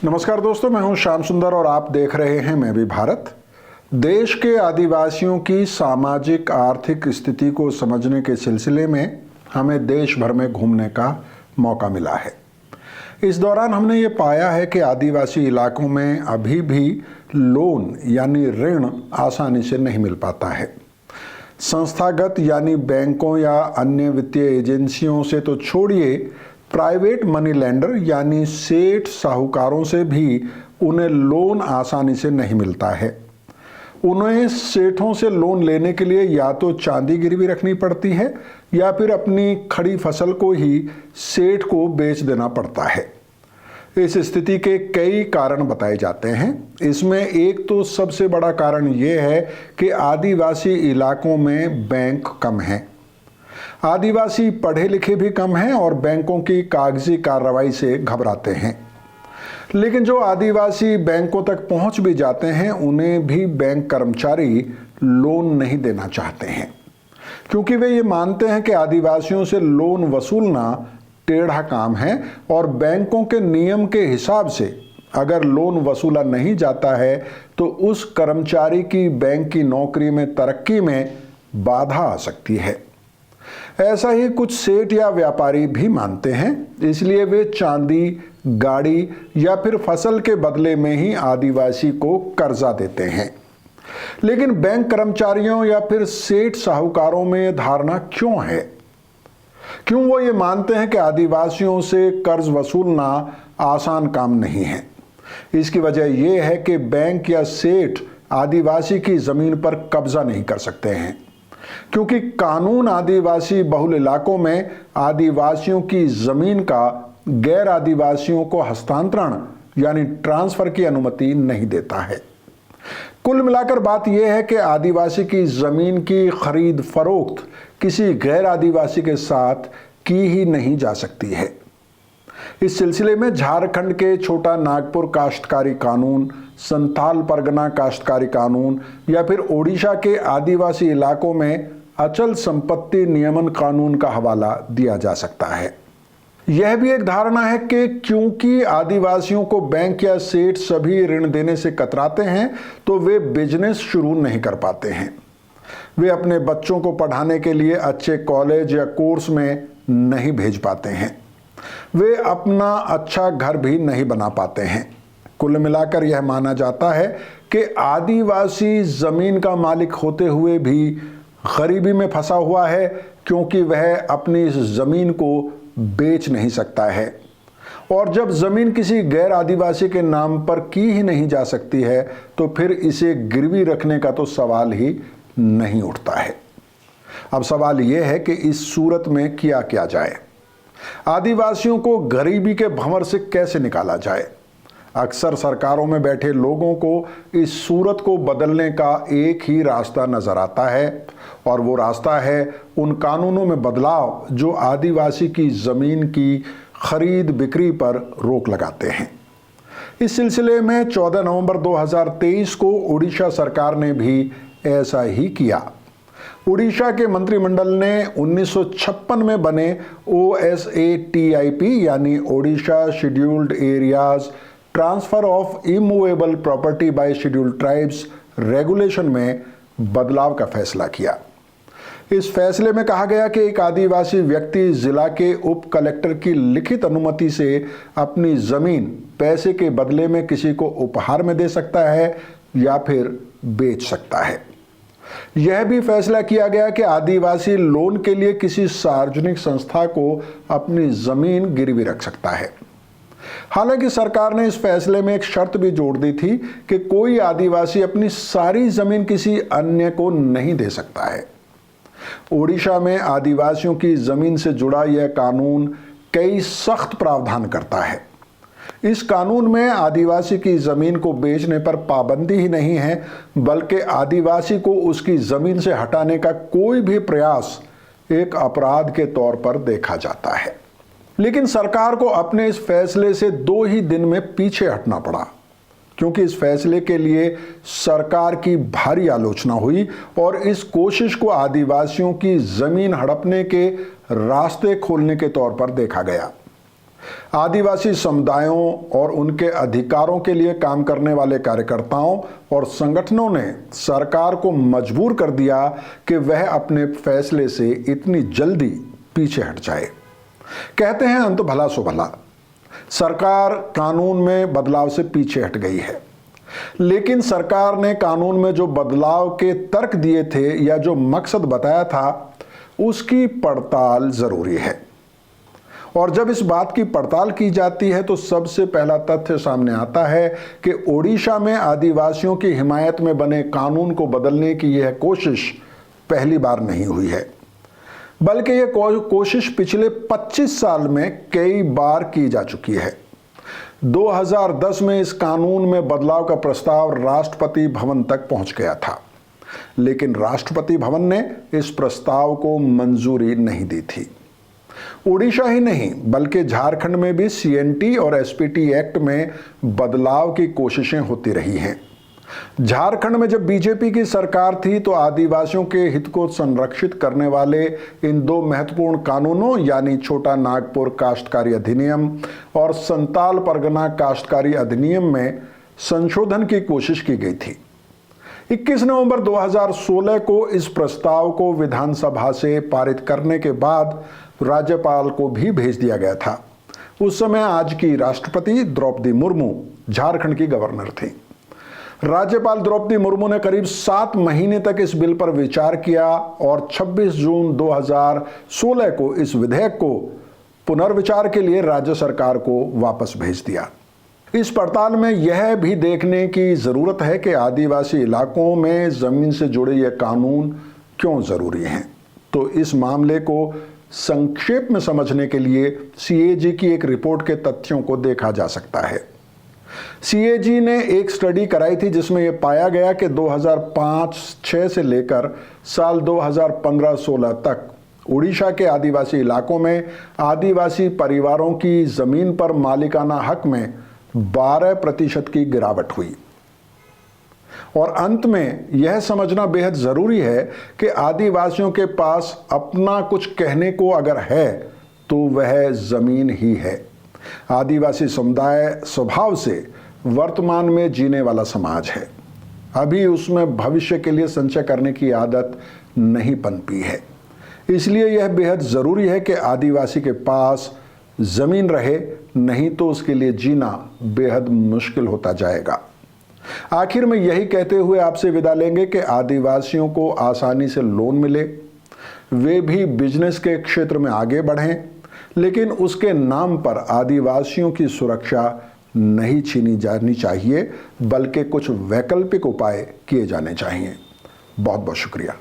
नमस्कार दोस्तों, मैं हूं श्याम सुंदर और आप देख रहे हैं मैं भी भारत। देश के आदिवासियों की सामाजिक आर्थिक स्थिति को समझने के सिलसिले में हमें देश भर में घूमने का मौका मिला है। इस दौरान हमने ये पाया है कि आदिवासी इलाकों में अभी भी लोन यानी ऋण आसानी से नहीं मिल पाता है। संस्थागत यानी बैंकों या अन्य वित्तीय एजेंसियों से तो छोड़िए, प्राइवेट मनी लेंडर यानी सेठ साहूकारों से भी उन्हें लोन आसानी से नहीं मिलता है। उन्हें सेठों से लोन लेने के लिए या तो चांदी गिरवी रखनी पड़ती है या फिर अपनी खड़ी फसल को ही सेठ को बेच देना पड़ता है। इस स्थिति के कई कारण बताए जाते हैं। इसमें एक तो सबसे बड़ा कारण ये है कि आदिवासी इलाकों में बैंक कम हैं। आदिवासी पढ़े लिखे भी कम हैं और बैंकों की कागजी कार्रवाई से घबराते हैं। लेकिन जो आदिवासी बैंकों तक पहुंच भी जाते हैं, उन्हें भी बैंक कर्मचारी लोन नहीं देना चाहते हैं, क्योंकि वे ये मानते हैं कि आदिवासियों से लोन वसूलना टेढ़ा काम है और बैंकों के नियम के हिसाब से अगर लोन वसूला नहीं जाता है तो उस कर्मचारी की बैंक की नौकरी में तरक्की में बाधा आ सकती है। ऐसा ही कुछ सेठ या व्यापारी भी मानते हैं, इसलिए वे चांदी, गाड़ी या फिर फसल के बदले में ही आदिवासी को कर्जा देते हैं। लेकिन बैंक कर्मचारियों या फिर सेठ साहूकारों में यह धारणा क्यों है? क्यों वो ये मानते हैं कि आदिवासियों से कर्ज वसूलना आसान काम नहीं है? इसकी वजह यह है कि बैंक या सेठ आदिवासी की जमीन पर कब्जा नहीं कर सकते हैं, क्योंकि कानून आदिवासी बहुल इलाकों में आदिवासियों की जमीन का गैर आदिवासियों को हस्तांतरण यानी ट्रांसफर की अनुमति नहीं देता है। कुल मिलाकर बात यह है कि आदिवासी की जमीन की खरीद फरोख्त किसी गैर आदिवासी के साथ की ही नहीं जा सकती है। इस सिलसिले में झारखंड के छोटा नागपुर काश्तकारी कानून, संथाल परगना काश्तकारी कानून या फिर ओडिशा के आदिवासी इलाकों में अचल संपत्ति नियमन कानून का हवाला दिया जा सकता है। यह भी एक धारणा है कि क्योंकि आदिवासियों को बैंक या सेठ सभी ऋण देने से कतराते हैं, तो वे बिजनेस शुरू नहीं कर पाते हैं। वे अपने बच्चों को पढ़ाने के लिए अच्छे कॉलेज या कोर्स में नहीं भेज पाते हैं। वे अपना अच्छा घर भी नहीं बना पाते हैं। कुल मिलाकर यह माना जाता है कि आदिवासी जमीन का मालिक होते हुए भी गरीबी में फंसा हुआ है, क्योंकि वह अपनी इस जमीन को बेच नहीं सकता है। और जब जमीन किसी गैर आदिवासी के नाम पर की ही नहीं जा सकती है, तो फिर इसे गिरवी रखने का तो सवाल ही नहीं उठता है। अब सवाल यह है कि इस सूरत में किया क्या जाए? आदिवासियों को गरीबी के भंवर से कैसे निकाला जाए? अक्सर सरकारों में बैठे लोगों को इस सूरत को बदलने का एक ही रास्ता नजर आता है, और वो रास्ता है उन कानूनों में बदलाव जो आदिवासी की जमीन की खरीद बिक्री पर रोक लगाते हैं। इस सिलसिले में 14 नवंबर 2023 को ओडिशा सरकार ने भी ऐसा ही किया। उड़ीसा के मंत्रिमंडल ने 1956 में बने OSATIP यानी Odisha scheduled areas transfer of immovable property bye scheduled tribes regulation में बदलाव का फैसला किया। इस फैसले में कहा गया कि एक आदिवासी व्यक्ति जिला के उप कलेक्टर की लिखित अनुमति से अपनी जमीन पैसे के बदले में किसी को उपहार में दे सकता है या फिर बेच सकता है। यह भी फैसला किया गया कि आदिवासी लोन के लिए किसी सार्वजनिक संस्था को अपनी जमीन गिरवी रख सकता है। हालांकि सरकार ने इस फैसले में एक शर्त भी जोड़ दी थी कि कोई आदिवासी अपनी सारी जमीन किसी अन्य को नहीं दे सकता है। ओडिशा में आदिवासियों की जमीन से जुड़ा यह कानून कई सख्त प्रावधान करता है। इस कानून में आदिवासी की जमीन को बेचने पर पाबंदी ही नहीं है, बल्कि आदिवासी को उसकी जमीन से हटाने का कोई भी प्रयास एक अपराध के तौर पर देखा जाता है। लेकिन सरकार को अपने इस फैसले से 2 ही दिन में पीछे हटना पड़ा, क्योंकि इस फैसले के लिए सरकार की भारी आलोचना हुई और इस कोशिश को आदिवासियों की जमीन हड़पने के रास्ते खोलने के तौर पर देखा गया। आदिवासी समुदायों और उनके अधिकारों के लिए काम करने वाले कार्यकर्ताओं और संगठनों ने सरकार को मजबूर कर दिया कि वह अपने फैसले से इतनी जल्दी पीछे हट जाए। कहते हैं अंत भला सो भला। सरकार कानून में बदलाव से पीछे हट गई है, लेकिन सरकार ने कानून में जो बदलाव के तर्क दिए थे या जो मकसद बताया था उसकी पड़ताल जरूरी है। और जब इस बात की पड़ताल की जाती है तो सबसे पहला तथ्य सामने आता है कि ओडिशा में आदिवासियों की हिमायत में बने कानून को बदलने की यह कोशिश पहली बार नहीं हुई है, बल्कि यह कोशिश पिछले 25 साल में कई बार की जा चुकी है। 2010 में इस कानून में बदलाव का प्रस्ताव राष्ट्रपति भवन तक पहुंच गया था, लेकिन राष्ट्रपति भवन ने इस प्रस्ताव को मंजूरी नहीं दी थी। ओडिशा ही नहीं बल्कि झारखंड में भी सीएनटी और एसपीटी एक्ट में बदलाव की कोशिशें होती रही हैं। झारखंड में जब बीजेपी की सरकार थी तो आदिवासियों के हित को संरक्षित करने वाले इन दो महत्वपूर्ण कानूनों यानी छोटा नागपुर काश्तकारी अधिनियम और संताल परगना काश्तकारी अधिनियम में संशोधन की कोशिश की गई थी। 21 नवंबर 2016 को इस प्रस्ताव को विधानसभा से पारित करने के बाद राज्यपाल को भी भेज दिया गया था। उस समय आज की राष्ट्रपति द्रौपदी मुर्मू झारखंड की गवर्नर थी। राज्यपाल द्रौपदी मुर्मू ने करीब 7 महीने तक इस बिल पर विचार किया और 26 जून 2016 को इस विधेयक को पुनर्विचार के लिए राज्य सरकार को वापस भेज दिया। इस पड़ताल में यह भी देखने की जरूरत है कि आदिवासी इलाकों में जमीन से जुड़े ये कानून क्यों जरूरी हैं। तो इस मामले को संक्षेप में समझने के लिए सीएजी की एक रिपोर्ट के तथ्यों को देखा जा सकता है। सीएजी ने एक स्टडी कराई थी जिसमें यह पाया गया कि 2005-06 से लेकर साल 2015-16 तक उड़ीसा के आदिवासी इलाकों में आदिवासी परिवारों की जमीन पर मालिकाना हक में 12% की गिरावट हुई। और अंत में यह समझना बेहद जरूरी है कि आदिवासियों के पास अपना कुछ कहने को अगर है तो वह जमीन ही है। आदिवासी समुदाय स्वभाव से वर्तमान में जीने वाला समाज है। अभी उसमें भविष्य के लिए संचय करने की आदत नहीं पनपी है। इसलिए यह बेहद जरूरी है कि आदिवासी के पास जमीन रहे, नहीं तो उसके लिए जीना बेहद मुश्किल होता जाएगा। आखिर में यही कहते हुए आपसे विदा लेंगे कि आदिवासियों को आसानी से लोन मिले, वे भी बिजनेस के क्षेत्र में आगे बढ़ें, लेकिन उसके नाम पर आदिवासियों की सुरक्षा नहीं छीनी जानी चाहिए, बल्कि कुछ वैकल्पिक उपाय किए जाने चाहिए। बहुत बहुत शुक्रिया।